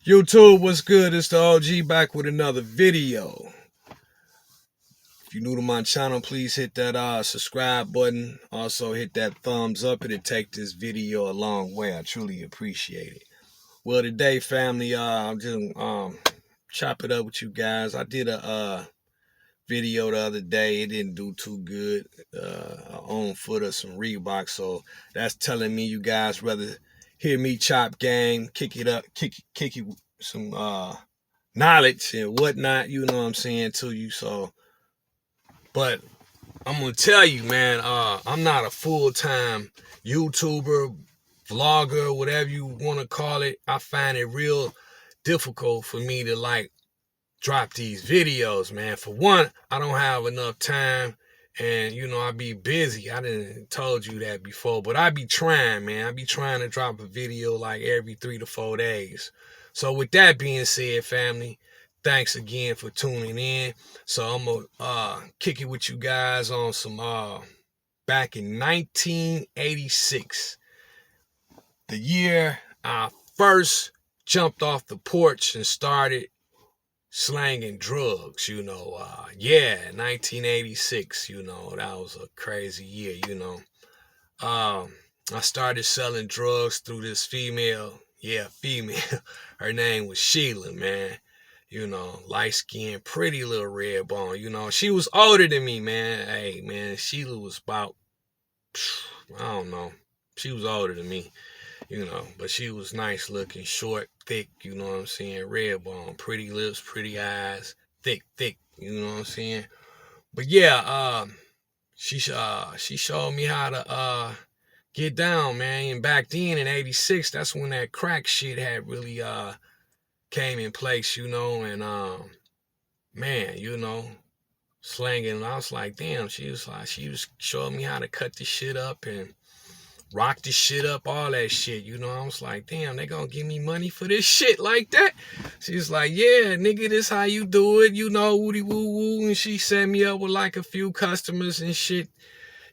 YouTube, what's good? It's the OG back with another video. If you're new to my channel, please hit that subscribe button. Also hit that thumbs up. It'll take this video a long way. I truly appreciate it. Well, today, family, I'm just chop it up with you guys. I did a video the other day. It didn't do too good. I own foot of some Reebok, so that's telling me you guys rather hear me chop game, kick it up, kick it some knowledge and whatnot, you know what I'm saying, to you. So, but I'm gonna tell you, man, I'm not a full-time YouTuber, vlogger, whatever you want to call it. I find it real difficult for me to drop these videos, man. For one, I don't have enough time, and I be busy. I didn't told you that before, but I be trying, man. I be trying to drop a video like every 3 to 4 days. So with that being said, family, thanks again for tuning in. So I'm gonna kick it with you guys on some back in 1986, the year I first jumped off the porch and started slanging drugs, 1986, that was a crazy year, I started selling drugs through this female, her name was Sheila, man, light-skinned, pretty little red bone, she was older than me, man. Hey, man, Sheila was about, I don't know, she was older than me. But she was nice looking, short, thick, you know what I'm saying, red bone, pretty lips, pretty eyes, thick, you know what I'm saying. But yeah, she showed me how to get down, man. And back then in '86, that's when that crack shit had really came in place, and man, slanging. And I was like, damn, she was showing me how to cut this shit up and rock this shit up, all that shit, I was like, damn, they gonna give me money for this shit like that? She was like, yeah, nigga, this how you do it, woody woo woo. And she set me up with like a few customers and shit,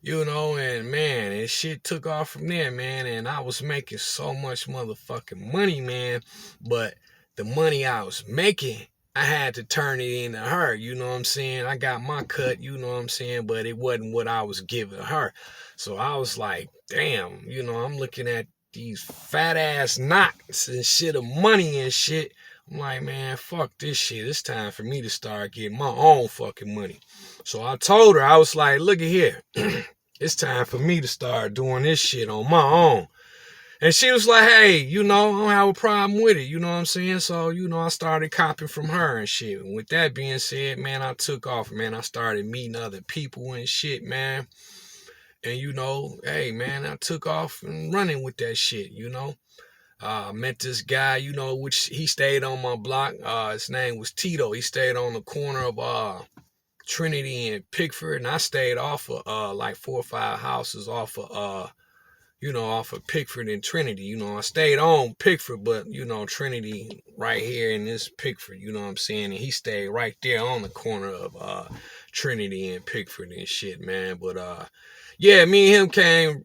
and man, and shit took off from there, man. And I was making so much motherfucking money, man. But the money I was making, I had to turn it into her, you know what I'm saying? I got my cut, you know what I'm saying? But it wasn't what I was giving her. So I was like, damn, I'm looking at these fat ass knots and shit of money and shit. I'm like, man, fuck this shit. It's time for me to start getting my own fucking money. So I told her, I was like, look at here. It's time for me to start doing this shit on my own. And she was like, hey, I don't have a problem with it. You know what I'm saying? So, I started copying from her and shit. And with that being said, man, I took off, man. I started meeting other people and shit, man. And, hey, man, I took off and running with that shit, I met this guy, which he stayed on my block. His name was Tito. He stayed on the corner of Trinity and Pickford. And I stayed off of like 4 or 5 houses off of off of Pickford and Trinity. I stayed on Pickford, but, Trinity right here in this Pickford, you know what I'm saying? And he stayed right there on the corner of Trinity and Pickford and shit, man. But yeah, me and him came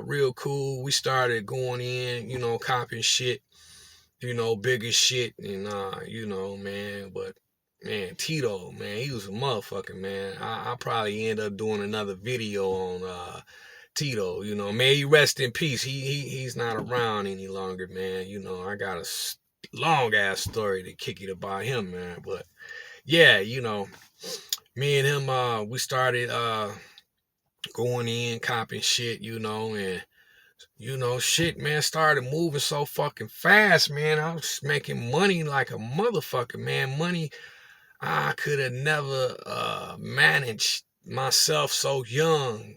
real cool. We started going in, copying shit, bigger shit, and man. But man, Tito, man, he was a motherfucker, man. I probably end up doing another video on Tito, may he rest in peace. He's not around any longer, man. I got a long ass story to kick it about him, man. But yeah, me and him, we started going in, copying shit, and shit, man, started moving so fucking fast, man. I was making money like a motherfucker, man. Money I could have never managed myself so young.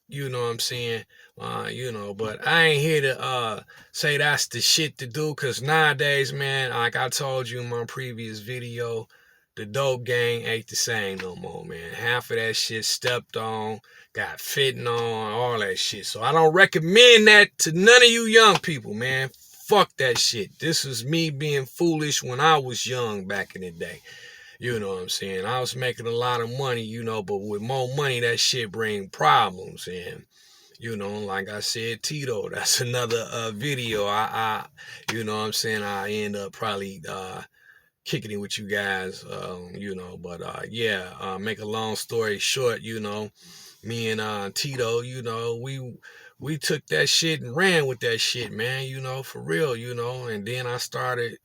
You know what I'm saying? But I ain't here to say that's the shit to do, because nowadays, man, like I told you in my previous video, the dope gang ain't the same no more, man. Half of that shit stepped on, got fitting on, all that shit. So I don't recommend that to none of you young people, man. Fuck that shit. This was me being foolish when I was young back in the day. You know what I'm saying? I was making a lot of money, but with more money, that shit bring problems. And, You know, like I said, Tito, that's another video. You know what I'm saying, I end up probably kicking it with you guys, you know, but yeah, make a long story short, you know, me and Tito, you know, we took that shit and ran with that shit, man, you know, for real, you know, and then I started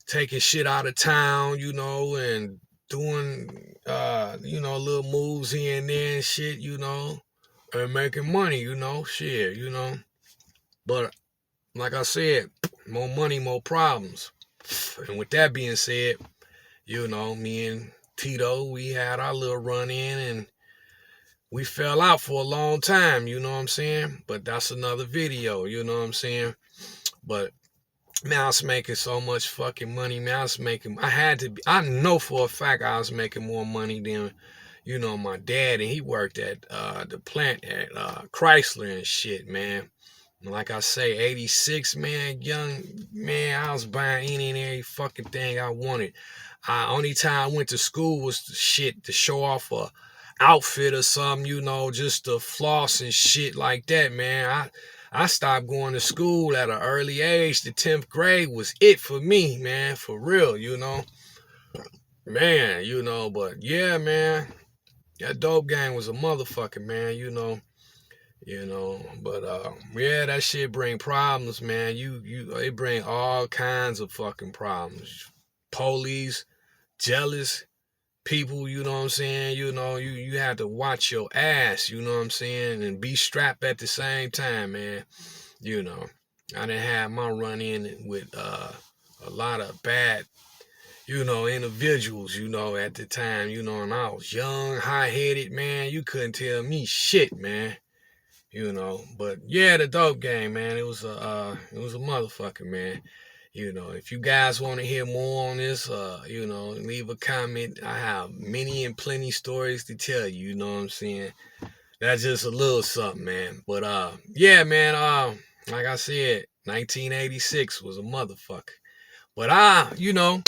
taking shit out of town, you know, and doing you know, little moves here and there and shit, you know, and making money, you know, shit, you know. But like I said, more money, more problems. And with that being said, you know, me and Tito, we had our little run in and we fell out for a long time, you know what I'm saying? But that's another video, you know what I'm saying? But man, I was making so much fucking money, man. I know for a fact I was making more money than, you know, my dad, and he worked at the plant at Chrysler and shit, man. Like I say, 86, man, young, man, I was buying any and every fucking thing I wanted. Only time I went to school was to show off a outfit or something, you know, just to floss and shit like that, man. I stopped going to school at an early age. The 10th grade was it for me, man, for real, you know. Man, you know, but yeah, man, that dope gang was a motherfucker, man, you know. You know, but yeah, that shit bring problems, man. They bring all kinds of fucking problems. Police, jealous people, you know what I'm saying? You know, you have to watch your ass, you know what I'm saying, and be strapped at the same time, man. You know, I done had my run in with a lot of bad, you know, individuals, you know, at the time, you know, and I was young, high-headed, man. You couldn't tell me shit, man. You know, but yeah, the dope game, man. It was a motherfucker, man. You know, if you guys want to hear more on this, you know, leave a comment. I have many and plenty stories to tell you, you know what I'm saying? That's just a little something, man. But yeah, man, like I said, 1986 was a motherfucker. But you know,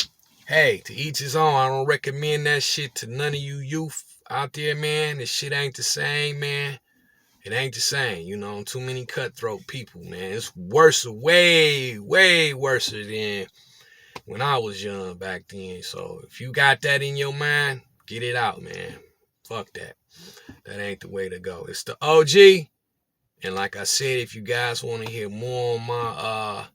hey, to each his own. I don't recommend that shit to none of you youth out there, man. This shit ain't the same, man. It ain't the same, you know. Too many cutthroat people, man. It's worse, way, way worse than when I was young back then. So if you got that in your mind, get it out, man. Fuck that. That ain't the way to go. It's the OG. And like I said, if you guys want to hear more on my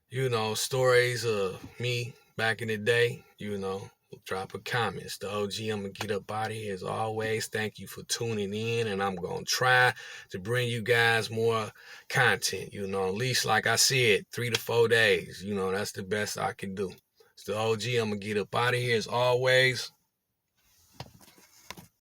you know, stories of me back in the day, you know, drop a comment. It's the OG. I'm going to get up out of here as always. Thank you for tuning in, and I'm going to try to bring you guys more content, you know, at least like I said, 3 to 4 days. You know, that's the best I can do. It's the OG. I'm going to get up out of here as always.